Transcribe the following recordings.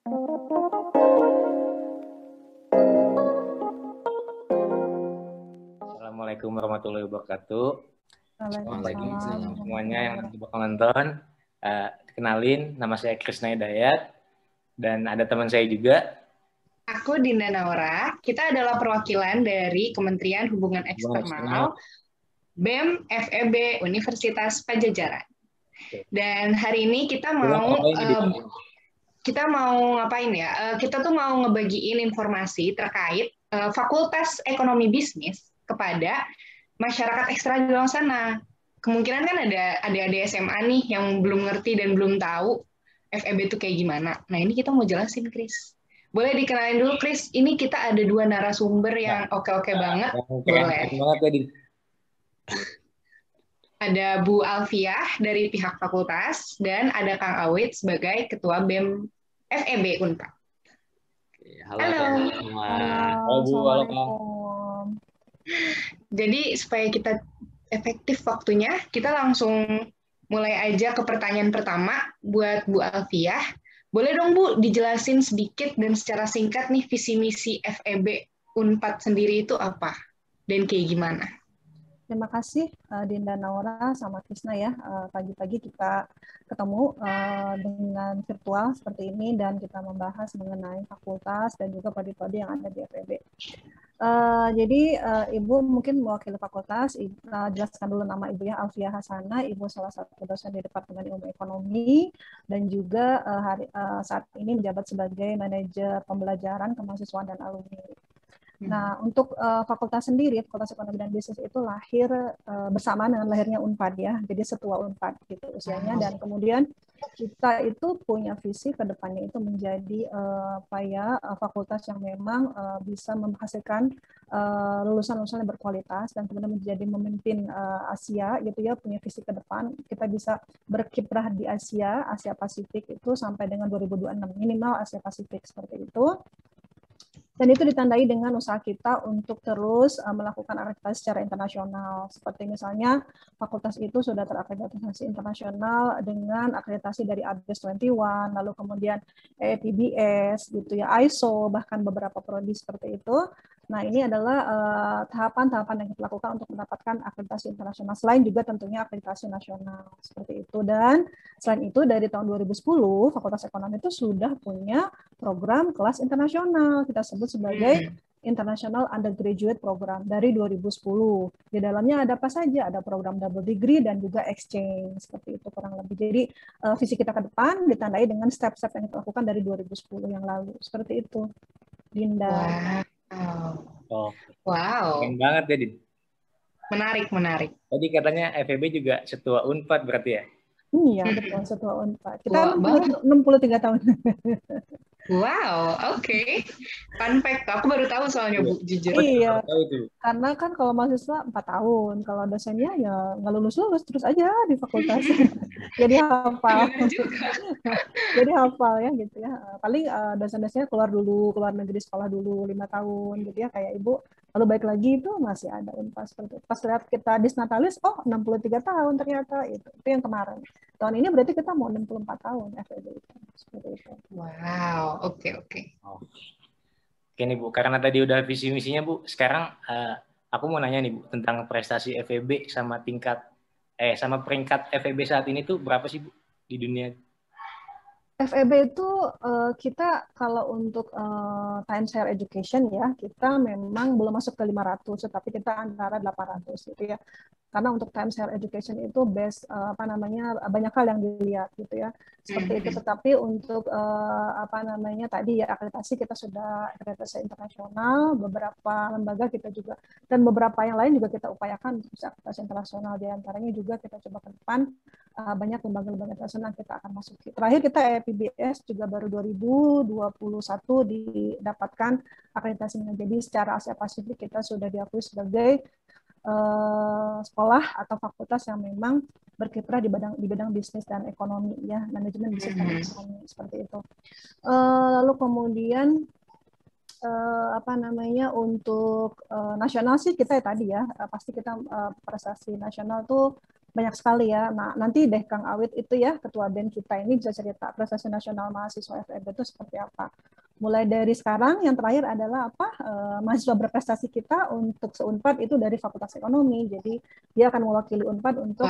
Assalamualaikum warahmatullahi wabarakatuh. Waalaikumsalam. Semuanya yang nanti bakal nonton. Kenalin, nama saya Krisna Hidayat dan ada teman saya juga. Aku Dinda Naura. Kita adalah perwakilan dari Kementerian Hubungan Eksternal BEM FEB Universitas Padjadjaran. Dan hari ini kita mau ngapain ya? Kita tuh mau ngebagiin informasi terkait Fakultas Ekonomi Bisnis kepada masyarakat ekstra di luar sana. Kemungkinan kan ada adik-adik SMA nih yang belum ngerti dan belum tahu FEB itu kayak gimana. Nah, ini kita mau jelasin, Kris. Boleh dikenalin dulu, Kris. Ini kita ada 2 narasumber yang oke-oke banget. Boleh. Ada Bu Alfiah dari pihak fakultas dan ada Kang Awit sebagai Ketua BEM FEB Unpad. Halo. Halo Bu. Halo Kang. Jadi supaya kita efektif waktunya, kita langsung mulai aja ke pertanyaan pertama buat Bu Alfiah. Boleh dong Bu dijelasin sedikit dan secara singkat nih visi misi FEB Unpad sendiri itu apa dan kayak gimana? Terima kasih Dinda Naura sama Krisna ya. Pagi-pagi kita ketemu dengan virtual seperti ini dan kita membahas mengenai fakultas dan juga prodi-prodi yang ada di FEB. Jadi Ibu mungkin mewakili fakultas, jelaskan dulu nama Ibu ya, Alfiah Hasanah, Ibu salah satu dosen di Departemen Ilmu Ekonomi dan juga saat ini menjabat sebagai manajer pembelajaran kemahasiswaan dan alumni. Nah, untuk fakultas sendiri, Fakultas Ekonomi dan Bisnis itu lahir bersamaan dengan lahirnya Unpad ya, jadi setua Unpad gitu usianya, dan kemudian kita itu punya visi ke depannya itu menjadi fakultas yang memang bisa menghasilkan lulusan-lulusan yang berkualitas dan kemudian menjadi memimpin Asia gitu ya, punya visi ke depan kita bisa berkiprah di Asia Pasifik itu sampai dengan 2026 minimal Asia Pasifik seperti itu. Dan itu ditandai dengan usaha kita untuk terus melakukan akreditasi secara internasional. Seperti misalnya fakultas itu sudah terakreditasi internasional dengan akreditasi dari ABS 21, lalu kemudian EPBS, gitu ya, ISO, bahkan beberapa prodi seperti itu. Nah, ini adalah tahapan-tahapan yang kita lakukan untuk mendapatkan akreditasi internasional. Selain juga tentunya akreditasi nasional, seperti itu. Dan selain itu, dari tahun 2010, Fakultas Ekonomi itu sudah punya program kelas internasional. Kita sebut sebagai International Undergraduate Program dari 2010. Di dalamnya ada apa saja? Ada program double degree dan juga exchange, seperti itu kurang lebih. Jadi, visi kita ke depan ditandai dengan step-step yang kita lakukan dari 2010 yang lalu. Seperti itu, Dinda. Wow. Keren banget ya, Din. Menarik. Tadi katanya FEB juga setua Unpad berarti ya? Iya, betul, setua Unpad. Kita 63 tahun. Wow, oke. Fun fact, aku baru tahu soalnya Bu, jujur. Iya, karena kan kalau mahasiswa 4 tahun, kalau dosennya ya nggak lulus terus aja di fakultas. Jadi hafal. Jadi hafal ya gitu ya. Paling dosen-dosennya keluar negeri sekolah dulu 5 tahun gitu ya, kayak Ibu. Lalu balik lagi itu masih ada Unpad seperti itu. Pas lihat kita disnatalis, 63 tahun ternyata itu yang kemarin. Tahun ini berarti kita mau 64 tahun FEB itu. Seperti itu. Wow, oke. Oke nih Bu, karena tadi udah visi misinya Bu, sekarang aku mau nanya nih Bu tentang prestasi FEB sama sama peringkat FEB saat ini tuh berapa sih Bu di dunia? FEB itu kita kalau untuk time share education ya, kita memang belum masuk ke 500, tetapi kita antara 800 gitu ya. Karena untuk time share education itu banyak hal yang dilihat gitu ya, seperti itu. Tetapi untuk tadi ya akreditasi kita sudah akreditasi internasional, beberapa lembaga kita juga dan beberapa yang lain juga kita upayakan untuk bisa akreditasi internasional. Di antaranya juga kita coba ke depan banyak lembaga-lembaga internasional kita akan masuki. Terakhir kita EPBS juga baru 2021 didapatkan akreditasinya. Jadi secara Asia Pasifik kita sudah diakui sebagai sekolah atau fakultas yang memang berkiprah di bidang bisnis dan ekonomi ya, manajemen bisnis dan ekonomi seperti itu. Lalu kemudian untuk nasional sih kita ya tadi ya pasti kita prestasi nasional tuh banyak sekali ya. Nah, nanti deh Kang Awit itu ya, Ketua BEM kita ini bisa cerita prestasi nasional mahasiswa FEB itu seperti apa. Mulai dari sekarang, yang terakhir adalah apa? Mahasiswa berprestasi kita untuk se-Unpad itu dari Fakultas Ekonomi. Jadi dia akan mewakili Unpad untuk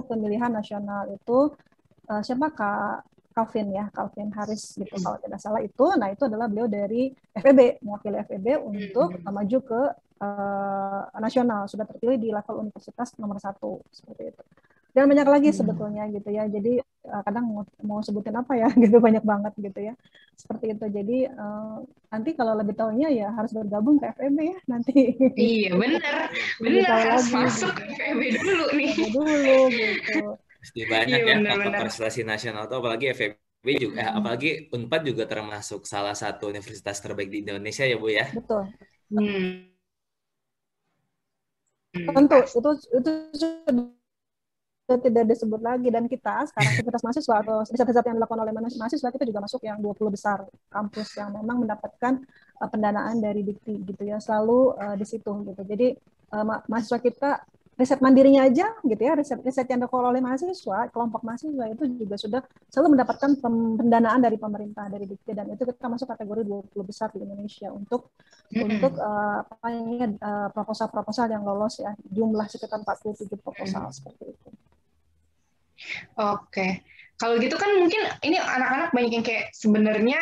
pemilihan nasional itu siapa Kak Calvin ya, Calvin Harris gitu kalau tidak salah itu. Nah, itu adalah beliau dari FEB, mewakili FEB untuk maju ke nasional, sudah terpilih di level universitas nomor 1 seperti itu. Dan banyak lagi sebetulnya gitu ya. Jadi kadang mau sebutin apa ya gitu, banyak banget gitu ya. Seperti itu. Jadi nanti kalau lebih tahunya ya harus bergabung ke FEB ya nanti. Iya benar harus masuk ke FEB dulu nih. FEB dulu gitu. Pasti banyak ya faktor prestasi nasional tuh, apalagi FEB juga, apalagi Unpad juga termasuk salah satu universitas terbaik di Indonesia ya Bu ya. Betul. Tentu itu tidak disebut lagi, dan kita sekarang aktivitas mahasiswa atau riset-riset yang dilakukan oleh mahasiswa kita juga masuk yang 20 besar kampus yang memang mendapatkan pendanaan dari Dikti gitu ya, selalu di situ gitu. Jadi mahasiswa kita riset mandirinya aja gitu ya, riset yang dilakukan oleh mahasiswa, kelompok mahasiswa itu juga sudah selalu mendapatkan pendanaan dari pemerintah, dari Dikti, dan itu kita masuk kategori 20 besar di Indonesia untuk proposal-proposal yang lolos ya, jumlah sekitar 47 proposal seperti itu. Oke, kalau gitu kan mungkin ini anak-anak banyak yang kayak sebenarnya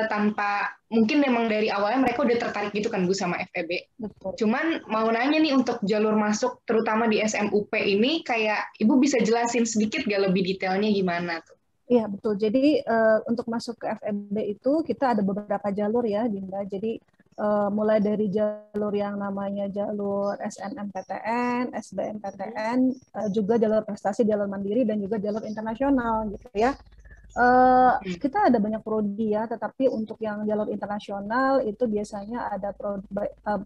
tanpa, mungkin memang dari awalnya mereka udah tertarik gitu kan Bu sama FEB. Betul. Cuman mau nanya nih untuk jalur masuk terutama di SMUP ini, kayak Ibu bisa jelasin sedikit gak lebih detailnya gimana tuh? Iya betul. Jadi untuk masuk ke FEB itu kita ada beberapa jalur ya Dinda. Jadi mulai dari jalur yang namanya jalur SNMPTN, SBMPTN, juga jalur prestasi, jalur mandiri, dan juga jalur internasional gitu ya. Kita ada banyak prodi ya, tetapi untuk yang jalur internasional itu biasanya ada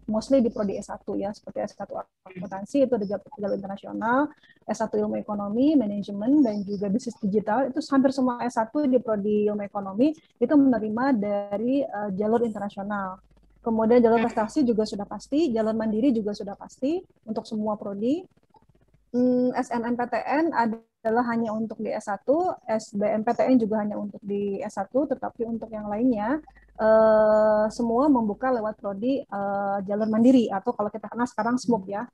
mostly di prodi S1 ya, seperti S1 akuntansi itu ada jalur internasional, S1 ilmu ekonomi, manajemen, dan juga bisnis digital. Itu hampir semua S1 di prodi ilmu ekonomi itu menerima dari jalur internasional. Kemudian jalur prestasi juga sudah pasti, jalur mandiri juga sudah pasti untuk semua prodi. SNMPTN adalah hanya untuk di S1, SBMPTN juga hanya untuk di S1, tetapi untuk yang lainnya semua membuka lewat prodi jalur mandiri, atau kalau kita kenal sekarang SMUP ya,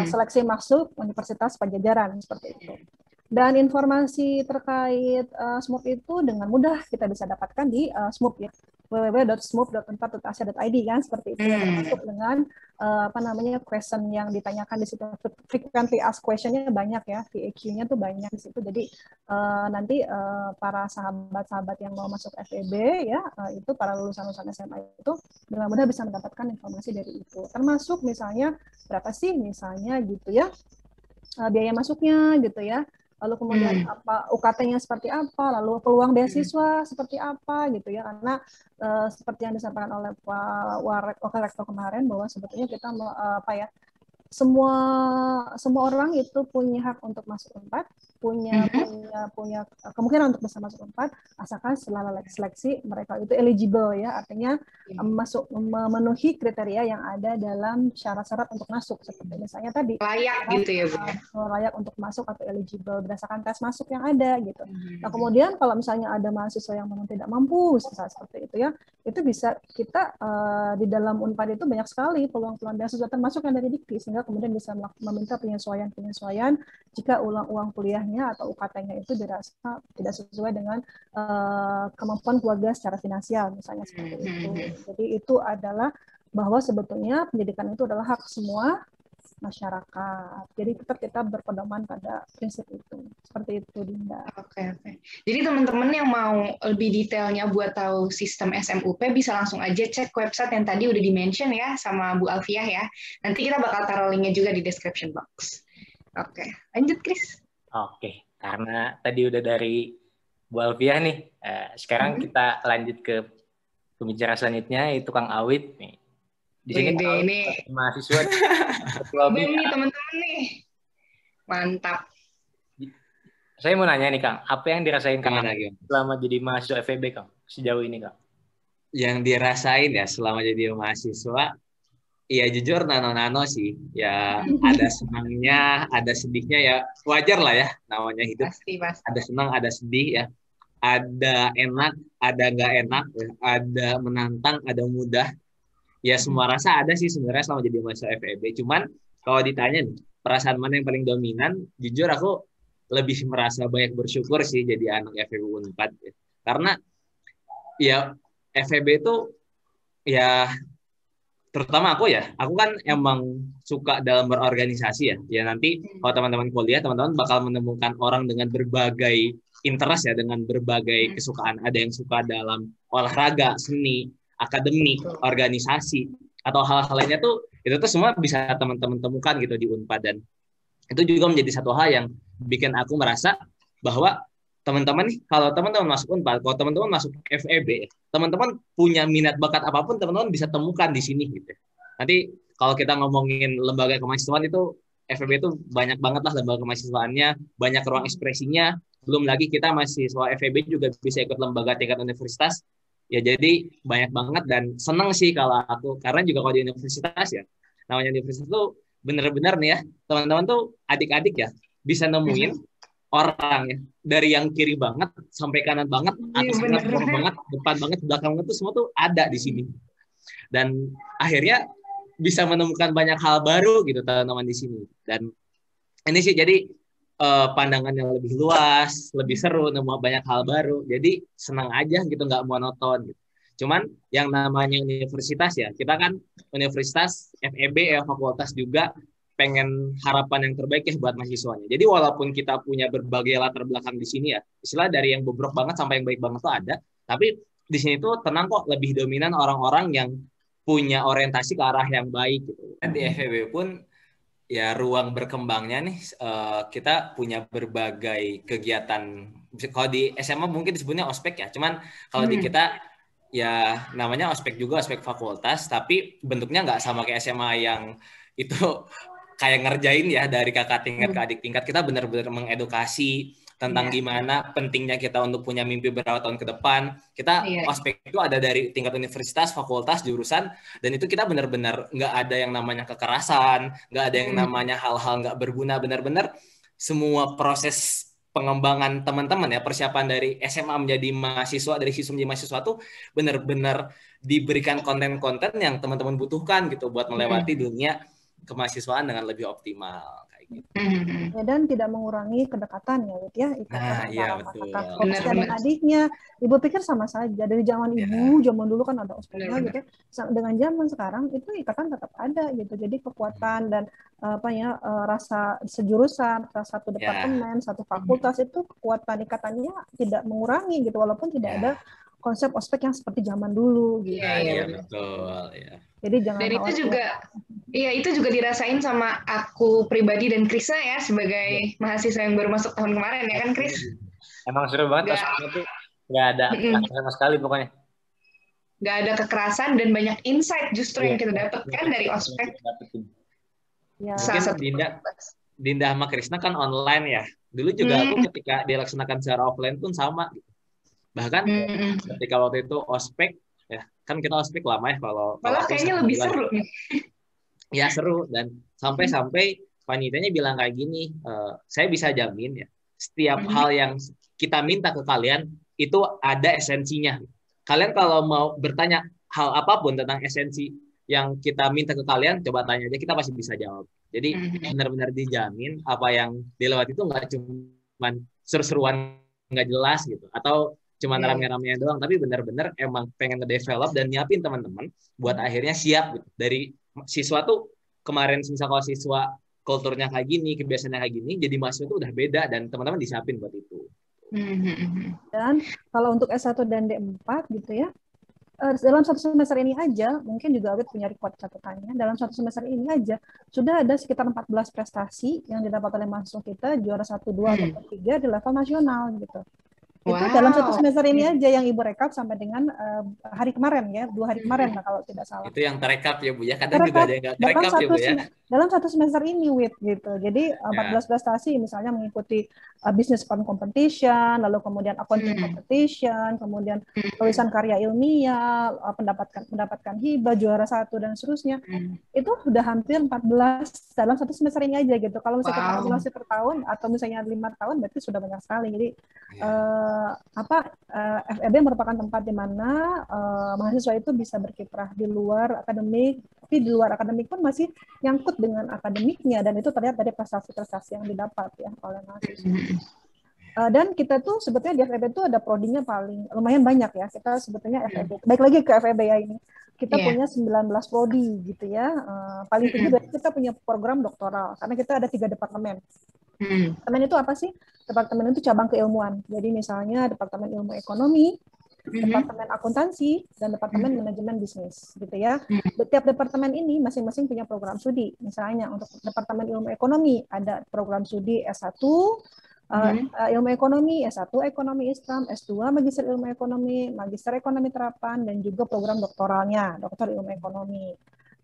seleksi masuk Universitas Pajajaran seperti itu. Dan informasi terkait SMUP itu dengan mudah kita bisa dapatkan di SMUP ya, www.smup.unpad.ac.id kan, seperti itu ya, termasuk dengan question yang ditanyakan di situ, frequently asked question-nya banyak ya, FAQ-nya tuh banyak di situ. Jadi nanti para sahabat-sahabat yang mau masuk FEB ya, itu para lulusan SMA itu dengan mudah bisa mendapatkan informasi dari itu, termasuk misalnya berapa sih misalnya gitu ya biaya masuknya gitu ya, lalu kemudian apa UKT-nya seperti apa, lalu peluang beasiswa seperti apa gitu ya, karena seperti yang disampaikan oleh Pak Wakil Rektor kemarin bahwa sebetulnya kita semua orang itu punya hak untuk masuk Unpad, punya kemungkinan untuk bisa masuk Unpad, asalkan setelah seleksi mereka itu eligible ya, artinya memenuhi kriteria yang ada dalam syarat-syarat untuk masuk, seperti misalnya tadi layak gitu ya Bu, layak untuk masuk atau eligible berdasarkan tes masuk yang ada gitu. Nah kemudian kalau misalnya ada mahasiswa yang memang tidak mampu seperti itu ya, itu bisa kita di dalam Unpad itu banyak sekali peluang-peluang beasiswa termasuk yang dari Dikti, sehingga kemudian bisa meminta penyesuaian jika uang kuliahnya atau UKT-nya itu dirasa tidak sesuai dengan kemampuan keluarga secara finansial misalnya seperti itu. Jadi itu adalah bahwa sebetulnya pendidikan itu adalah hak semua masyarakat. Jadi tetap kita berpedoman pada prinsip itu. Seperti itu, Dinda. Oke. Jadi teman-teman yang mau lebih detailnya buat tahu sistem SMUP bisa langsung aja cek website yang tadi udah di-mention ya sama Bu Alfiah ya. Nanti kita bakal taruh linknya juga di description box. Oke, lanjut Chris. Oke, karena tadi udah dari Bu Alfiah nih, sekarang kita lanjut ke pembicara selanjutnya, itu Kang Awit nih. Di sini ini mahasiswa BEM nih teman-teman nih. Mantap. Saya mau nanya nih Kang, apa yang dirasain Kang selama jadi mahasiswa FEB Kang sejauh ini Kang? Yang dirasain ya selama jadi mahasiswa, Iya jujur nano-nano sih. Ya ada senangnya, ada sedihnya ya. Wajar lah ya namanya hidup. Pasti, pasti. Ada senang, ada sedih ya. Ada enak, ada nggak enak, ya. Ada menantang, ada mudah. Ya semua rasa ada sih sebenarnya selama jadi mahasiswa FEB. Cuman kalau ditanya nih, perasaan mana yang paling dominan, jujur aku lebih merasa banyak bersyukur sih jadi anak FEB Unpad. Ya. Karena ya FEB itu ya terutama aku kan emang suka dalam berorganisasi ya. Ya nanti kalau teman-teman kuliah, teman-teman bakal menemukan orang dengan berbagai interest ya, dengan berbagai kesukaan. Ada yang suka dalam olahraga, seni, akademik, organisasi, atau hal-hal lainnya tuh itu tuh semua bisa teman-teman temukan gitu di Unpad, dan itu juga menjadi satu hal yang bikin aku merasa bahwa teman-teman nih, kalau teman-teman masuk Unpad, kalau teman-teman masuk FEB, teman-teman punya minat bakat apapun, teman-teman bisa temukan di sini gitu. Nanti kalau kita ngomongin lembaga kemahasiswaan itu, FEB itu banyak banget lah lembaga kemahasiswaannya, banyak ruang ekspresinya. Belum lagi kita mahasiswa FEB juga bisa ikut lembaga tingkat universitas. Ya jadi banyak banget, dan seneng sih kalau aku, karena juga kalau di universitas ya, namanya universitas tuh bener-bener nih ya, teman-teman tuh adik-adik ya, bisa nemuin orang ya, dari yang kiri banget sampai kanan banget, atas banget, bawah banget, depan banget, belakang banget, tuh semua tuh ada di sini. Dan akhirnya bisa menemukan banyak hal baru gitu teman-teman di sini. Dan ini sih jadi pandangan yang lebih luas, lebih seru, nemu banyak hal baru. Jadi senang aja gitu, nggak monoton gitu. Cuman yang namanya universitas ya, kita kan universitas FEB ya, fakultas juga pengen harapan yang terbaik ya buat mahasiswanya. Jadi walaupun kita punya berbagai latar belakang di sini ya, istilah dari yang bobrok banget sampai yang baik banget tuh ada, tapi di sini tuh tenang kok, lebih dominan orang-orang yang punya orientasi ke arah yang baik gitu. Di FEB pun ya ruang berkembangnya nih, kita punya berbagai kegiatan. Kalau di SMA mungkin disebutnya ospek ya, cuman kalau di kita ya namanya ospek juga, ospek fakultas, tapi bentuknya nggak sama kayak SMA yang itu kayak ngerjain ya dari kakak tingkat ke adik tingkat. Kita benar-benar mengedukasi tentang gimana pentingnya kita untuk punya mimpi beberapa tahun ke depan. Kita ospek itu ada dari tingkat universitas, fakultas, jurusan, dan itu kita benar-benar nggak ada yang namanya kekerasan, nggak ada yang namanya hal-hal nggak berguna. Benar-benar semua proses pengembangan teman-teman ya, persiapan dari SMA menjadi mahasiswa, dari siswa menjadi mahasiswa tuh benar-benar diberikan konten-konten yang teman-teman butuhkan gitu buat melewati dunia kemahasiswaan dengan lebih optimal kayak gitu. Ya, dan tidak mengurangi kedekatan ya, Wit ya. Nah, iya betul. Kakak dan adiknya, ibu pikir sama saja dari zaman ibu, zaman dulu kan ada ospeknya gitu ya. Dengan zaman sekarang itu ikatan tetap ada gitu. Jadi kekuatan dan rasa sejurusan, satu departemen, satu fakultas itu kekuatan ikatannya tidak mengurangi gitu, walaupun tidak ada konsep ospek yang seperti zaman dulu gitu. Iya betul ya. Jadi jangan. Dan itu juga itu juga dirasain sama aku pribadi dan Krisna ya, sebagai mahasiswa yang baru masuk tahun kemarin ya kan, Kris? Emang seru banget ospeknya tuh, nggak ada sama sekali pokoknya. Nggak ada kekerasan dan banyak insight justru yang kita dapatkan dari ospek. Ya. Mungkin Dinda sama Krisna kan online ya. Dulu juga aku ketika dilaksanakan secara offline pun sama. Bahkan ketika waktu itu ospek, ya kan kita ospek lama ya kalau kayaknya lebih seru nih. Ya seru, dan sampai panitianya bilang kayak gini, saya bisa jamin ya, setiap hal yang kita minta ke kalian itu ada esensinya. Kalian kalau mau bertanya hal apapun tentang esensi yang kita minta ke kalian, coba tanya aja, kita pasti bisa jawab. Jadi benar-benar dijamin apa yang dilewati itu nggak cuma seru-seruan nggak jelas gitu, atau cuma rame-rame doang, tapi benar-benar emang pengen nge-develop dan nyiapin teman-teman buat akhirnya siap gitu. Dari siswa tuh kemarin, misal kalau siswa kulturnya kayak gini, kebiasaannya kayak gini, jadi mahasiswa tuh udah beda, dan teman-teman disiapin buat itu. Dan kalau untuk S1 dan D4 gitu ya, dalam satu semester ini aja, mungkin juga Awit punya record catatannya, dalam satu semester ini aja sudah ada sekitar 14 prestasi yang didapat oleh mahasiswa kita, juara 1, 2, atau 3 di level nasional gitu. Itu dalam satu Wow. semester ini aja yang Ibu rekap sampai dengan hari kemarin ya, 2 hari kemarin lah kalau tidak salah. Itu yang terekap ya Bu ya. Kadang juga Terekap ada yang nggak dalam terekap ya Bu ya. dalam satu semester ini gitu. Jadi 14 Ya. prestasi misalnya mengikuti business fund competition, lalu kemudian accounting competition, kemudian tulisan karya ilmiah, mendapatkan hibah, juara 1 dan seterusnya. Itu sudah hampir 14 dalam satu semester ini aja gitu. Kalau misalnya kita Wow. akumulasi per tahun atau misalnya 5 tahun berarti sudah banyak sekali. Jadi FEB merupakan tempat di mana mahasiswa itu bisa berkiprah di luar akademik, tapi di luar akademik pun masih nyangkut dengan akademiknya, dan itu terlihat dari prestasi-prestasi yang didapat ya oleh mahasiswa. Dan kita tuh sebetulnya di FEB itu ada prodinya paling lumayan banyak ya. Kita sebetulnya FEB. Baik lagi ke FEB ya ini. Kita punya 19 prodi gitu ya. Paling tinggi berarti kita punya program doktoral karena kita ada 3 departemen. Departemen itu apa sih? Departemen itu cabang keilmuan. Jadi misalnya Departemen Ilmu Ekonomi, Departemen Akuntansi, dan Departemen Manajemen Bisnis, gitu ya. Setiap departemen ini masing-masing punya program studi. Misalnya untuk Departemen Ilmu Ekonomi ada program studi S1, Ilmu Ekonomi, S1 Ekonomi Islam, S2 Magister Ilmu Ekonomi, Magister Ekonomi Terapan, dan juga program doktoralnya, Doktor Ilmu Ekonomi.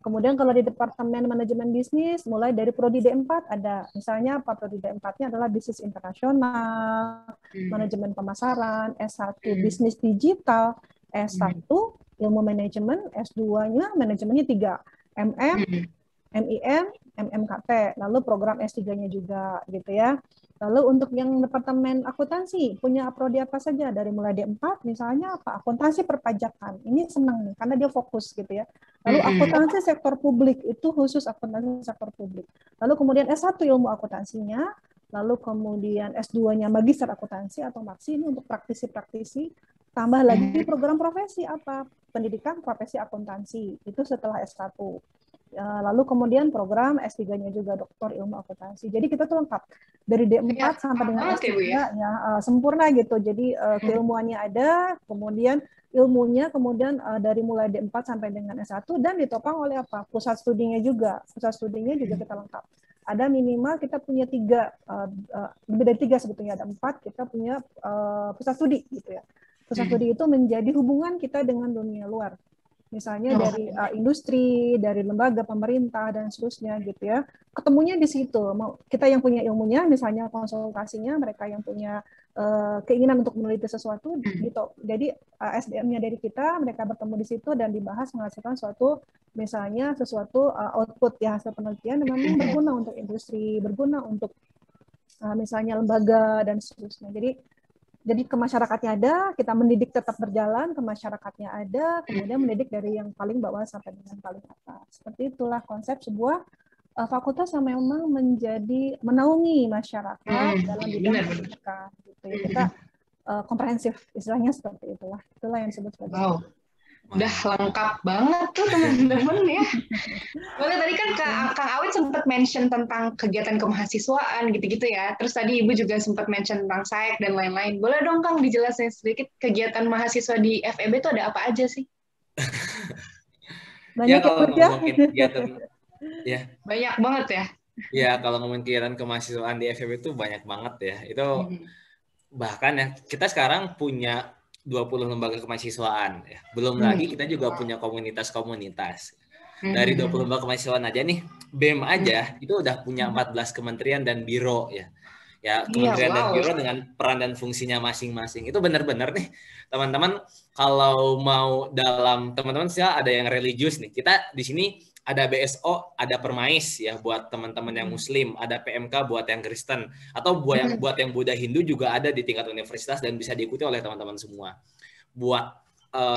Kemudian kalau di Departemen Manajemen Bisnis, mulai dari Prodi D4 ada, misalnya Prodi D4-nya adalah Bisnis Internasional, Manajemen Pemasaran, S1 Bisnis Digital, S1 Ilmu Manajemen, S2-nya manajemennya 3, MM, MIM, MMKT, lalu program S3-nya juga gitu ya. Lalu untuk yang Departemen Akuntansi, punya prodi apa saja? Dari mulai D4, misalnya apa? Akuntansi perpajakan. Ini senang nih, karena dia fokus gitu ya. Lalu akuntansi sektor publik, itu khusus akuntansi sektor publik. Lalu kemudian S1 ilmu akuntansinya, lalu kemudian S2-nya magister akuntansi atau maksi, ini untuk praktisi-praktisi. Tambah lagi program profesi apa? Pendidikan profesi akuntansi, itu setelah S1. Lalu kemudian program S3-nya juga doktor ilmu akuntansi. Jadi kita tuh lengkap dari D4 sampai dengan S3 ya, sempurna gitu. Jadi keilmuannya ada, kemudian ilmunya, kemudian dari mulai D4 sampai dengan S1, dan ditopang oleh apa? Pusat studinya juga. Pusat studinya juga kita lengkap. Ada minimal kita punya 3, lebih dari 3 sebetulnya, ada 4, kita punya pusat studi gitu ya. Pusat studi itu menjadi hubungan kita dengan dunia luar. Misalnya dari industri, dari lembaga pemerintah, dan seterusnya gitu ya. Ketemunya di situ. Kita yang punya ilmunya, misalnya konsultasinya, mereka yang punya keinginan untuk meneliti sesuatu, gitu. Jadi SDM-nya dari kita, mereka bertemu di situ dan dibahas menghasilkan suatu, misalnya sesuatu output ya, hasil penelitian yang memang berguna untuk industri, berguna untuk misalnya lembaga, dan seterusnya. Jadi ke masyarakatnya ada, kita mendidik tetap berjalan, ke masyarakatnya ada, kemudian mendidik dari yang paling bawah sampai dengan paling atas. Seperti itulah konsep sebuah fakultas yang memang menjadi menaungi masyarakat dalam bidang pendidikan. Gitu ya. Kita komprehensif, istilahnya seperti itulah. Itulah yang disebut sebagai Udah lengkap banget tuh teman-teman ya. Boleh, tadi kan Kang Awit sempat mention tentang kegiatan kemahasiswaan gitu-gitu ya. Terus tadi Ibu juga sempat mention tentang SAEK dan lain-lain. Boleh dong Kang dijelasin sedikit kegiatan mahasiswa di FEB itu ada apa aja sih? Banyak ya kalau ngomongin kegiatan ya. Banyak banget ya. Ya kalau ngomongin kegiatan kemahasiswaan di FEB itu banyak banget ya. Itu bahkan ya kita sekarang punya 20 lembaga kemahasiswaan ya. Belum lagi kita juga punya komunitas-komunitas. Dari 20 lembaga kemahasiswaan aja nih, BEM aja itu udah punya 14 kementerian dan biro ya. Ya, kementerian dan biro dengan peran dan fungsinya masing-masing. Itu benar-benar nih, teman-teman, kalau mau dalam teman-teman ada yang religius nih. Kita di sini ada BSO, ada Permais ya buat teman-teman yang Muslim, ada PMK buat yang Kristen, atau buat yang Buddha Hindu juga ada di tingkat universitas dan bisa diikuti oleh teman-teman semua. Buat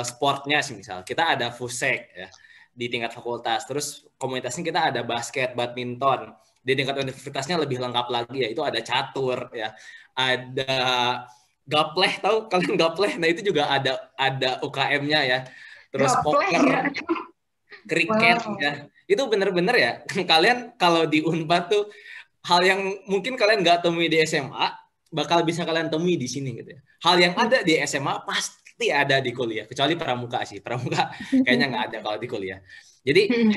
sportnya sih misal, kita ada FUSEK ya di tingkat fakultas. Terus komunitasnya kita ada basket, badminton. Di tingkat universitasnya lebih lengkap lagi ya, itu ada catur ya, ada gapleh, tahu kalian gapleh? Nah itu juga ada UKM-nya ya. Terus poker, kriket ya. Itu bener-bener ya. Kalian kalau di Unpad tuh hal yang mungkin kalian nggak temui di SMA bakal bisa kalian temui di sini gitu ya. Hal yang ada di SMA pasti ada di kuliah, kecuali pramuka sih. Pramuka kayaknya nggak ada kalau di kuliah. Jadi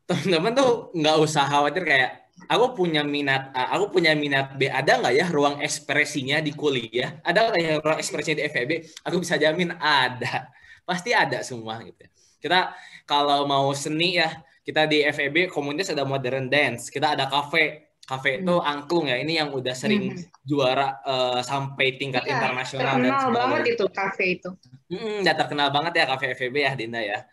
teman-teman tuh nggak usah khawatir kayak aku punya minat A, aku punya minat B, ada nggak ya ruang ekspresinya di kuliah? Ada nggak ya ruang ekspresinya di FEB? Aku bisa jamin ada, pasti ada semua gitu. Kita kalau mau seni ya, kita di FEB komunitas ada modern dance, kita ada kafe itu angklung ya, ini yang udah sering juara sampai tingkat internasional dan terkenal sebagainya. banget itu kafe itu. Udah terkenal banget ya kafe FEB ya Dinda ya.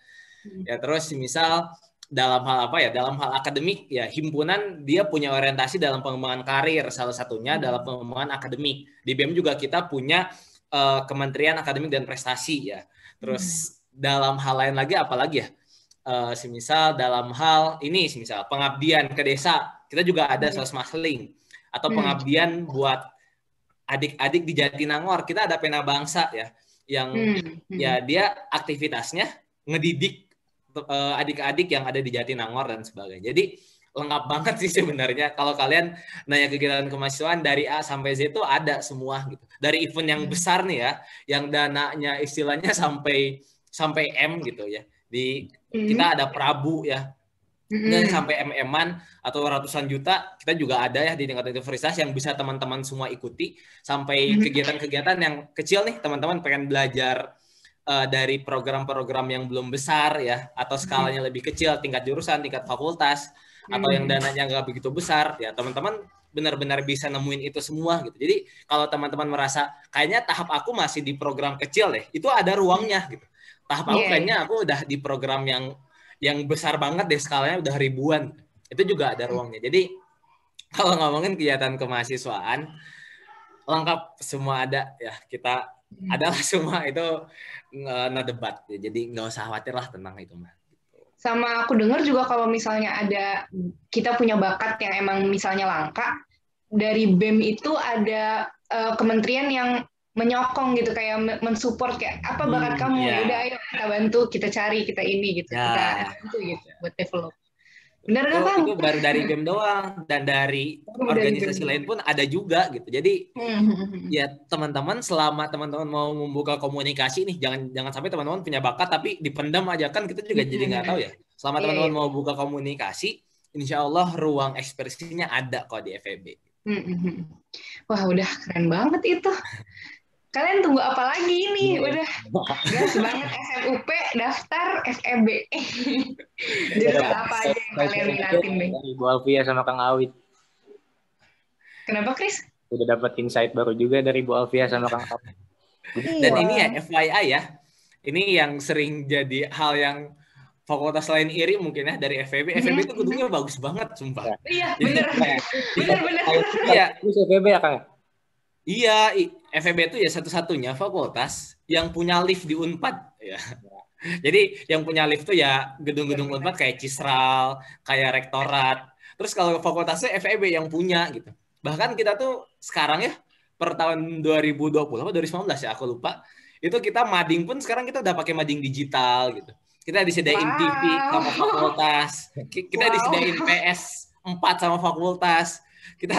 Ya terus misal dalam hal apa ya, dalam hal akademik ya, himpunan dia punya orientasi dalam pengembangan karir, salah satunya dalam pengembangan akademik. Di BEM juga kita punya Kementerian Akademik dan Prestasi ya. Terus dalam hal lain lagi apalagi ya, semisal dalam hal ini, semisal pengabdian ke desa, kita juga ada sosmasling, atau pengabdian buat adik-adik di Jatinangor, kita ada Pena Bangsa ya, yang ya dia aktivitasnya ngedidik adik-adik yang ada di Jatinangor dan sebagainya. Jadi lengkap banget sih sebenarnya. Kalau kalian nanya kegiatan kemahasiswaan dari A sampai Z itu ada semua gitu. Dari event yang besar nih ya, yang dananya istilahnya sampai M gitu ya. Kita ada Prabu ya. Dan sampai MM-an atau ratusan juta, kita juga ada ya di tingkat universitas yang bisa teman-teman semua ikuti, sampai kegiatan-kegiatan yang kecil nih, teman-teman pengen belajar dari program-program yang belum besar ya, atau skalanya lebih kecil, tingkat jurusan, tingkat fakultas, atau yang dananya nggak begitu besar ya, teman-teman benar-benar bisa nemuin itu semua gitu. Jadi kalau teman-teman merasa kayaknya tahap aku masih di program kecil deh, itu ada ruangnya gitu. Tahap aku kayaknya aku udah di program yang besar banget deh, skalanya udah ribuan, itu juga ada ruangnya. Jadi kalau ngomongin kegiatan kemahasiswaan lengkap, semua ada ya, kita adalah semua itu, no debat ya. Jadi nggak usah khawatir lah tentang itu mah. Sama aku dengar juga kalau misalnya kita punya bakat yang emang misalnya langka, dari BEM itu ada kementerian yang menyokong gitu, kayak mensupport kayak apa bakat kamu, ya udah ayo kita bantu, kita cari, kita ini gitu, kita bantu gitu buat develop. Benar nggak Bang? Itu baru dari BEM doang, dan dari organisasi lain pun ada juga gitu. Jadi ya teman-teman, selama teman-teman mau membuka komunikasi nih, jangan sampai teman-teman punya bakat tapi dipendam aja, kan kita juga jadi nggak tahu ya. Selama teman-teman mau buka komunikasi, insya Allah ruang ekspresinya ada kok di FEB. Wah udah keren banget itu. Kalian tunggu apa lagi nih? Udah gas banget SMUP, daftar FEB. Jurusan apa aja yang kalian minatin deh? Ibu Alfia sama Kang Awit. Kenapa, Chris? Udah dapat insight baru juga dari Bu Alfia sama Kang Awit. Dan ini ya FYI ya, ini yang sering jadi hal yang fakultas lain iri mungkin ya dari FEB. FEB itu gedungnya bagus banget, sumpah. Iya, bener. Bener. Iya. Terus FEB ya, Kang? Iya, FEB itu ya satu-satunya fakultas yang punya lift di Unpad ya. Jadi yang punya lift tuh ya gedung-gedung Unpad kayak Cisral, kayak Rektorat. Terus kalau fakultasnya FEB yang punya gitu. Bahkan kita tuh sekarang ya, per tahun 2020 atau 2019 ya, aku lupa. Itu kita mading pun sekarang kita udah pakai mading digital gitu. Kita disediain TV sama fakultas. Kita disediain PS4 sama fakultas. Kita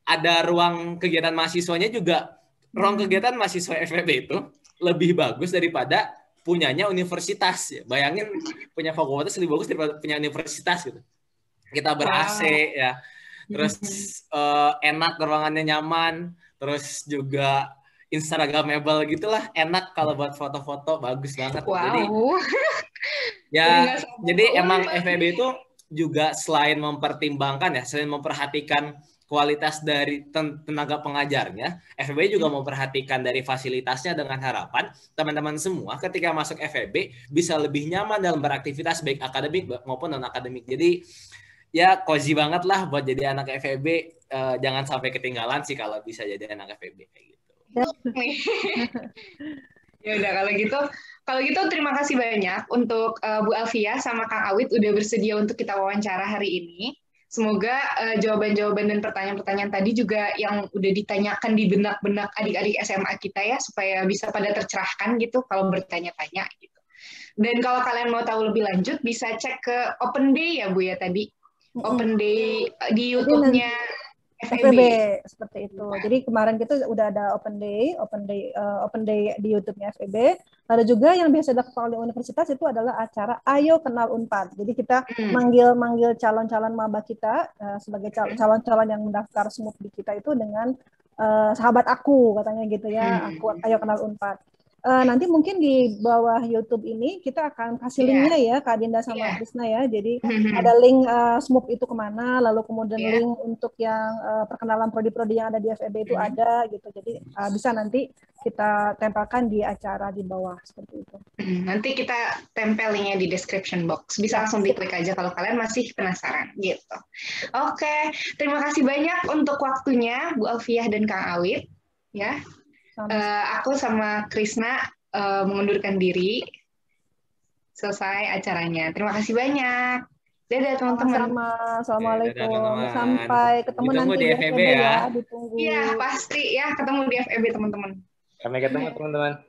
ada ruang kegiatan mahasiswanya juga. Ruang kegiatan mahasiswa FEB itu lebih bagus daripada punyanya universitas ya. Bayangin punya fakultas lebih bagus daripada punya universitas gitu. Kita ber-AC ya. Terus enak, ruangannya nyaman, terus juga Instagramable gitulah, enak kalau buat foto-foto, bagus banget. Jadi ya, jadi emang FEB itu juga selain mempertimbangkan ya, selain memperhatikan kualitas dari tenaga pengajarnya, FEB juga memperhatikan dari fasilitasnya, dengan harapan teman-teman semua ketika masuk FEB bisa lebih nyaman dalam beraktivitas baik akademik maupun non-akademik. Jadi ya cozy banget lah buat jadi anak FEB, jangan sampai ketinggalan sih kalau bisa jadi anak FEB kayak gitu. Ya udah kalau gitu terima kasih banyak untuk Bu Alfia sama Kang Awit udah bersedia untuk kita wawancara hari ini. Semoga jawaban-jawaban dan pertanyaan-pertanyaan tadi juga yang udah ditanyakan di benak-benak adik-adik SMA kita ya, supaya bisa pada tercerahkan gitu kalau bertanya-tanya gitu. Dan kalau kalian mau tahu lebih lanjut bisa cek ke Open Day ya Bu ya tadi. Open Day di YouTube-nya FEB seperti itu. Jadi kemarin kita udah ada open day di YouTube-nya FEB. Lalu juga yang biasa dilakukan oleh universitas itu adalah acara Ayo Kenal Unpad. Jadi kita manggil calon-calon maba kita sebagai calon-calon yang mendaftar SMUP di kita itu dengan sahabat aku katanya gitu ya. Aku Ayo Kenal Unpad. Nanti mungkin di bawah YouTube ini kita akan kasih linknya ya Kak Dinda sama Krisna ya. Jadi ada link SMUP itu kemana, lalu kemudian link untuk yang perkenalan prodi-prodi yang ada di FEB itu ada gitu. Jadi bisa nanti kita tempelkan di acara di bawah seperti itu. Nanti kita tempel linknya di description box. Bisa langsung diklik aja kalau kalian masih penasaran gitu. Oke, terima kasih banyak untuk waktunya Bu Alfiah dan Kang Awit ya. Aku sama Krisna mengundurkan diri. Selesai acaranya. Terima kasih banyak. Dadah teman-teman. Assalamualaikum. Sampai ketemu nanti di FEB ya. Ditunggu. Iya, pasti ya ketemu di FEB teman-teman. Sampai ketemu teman-teman.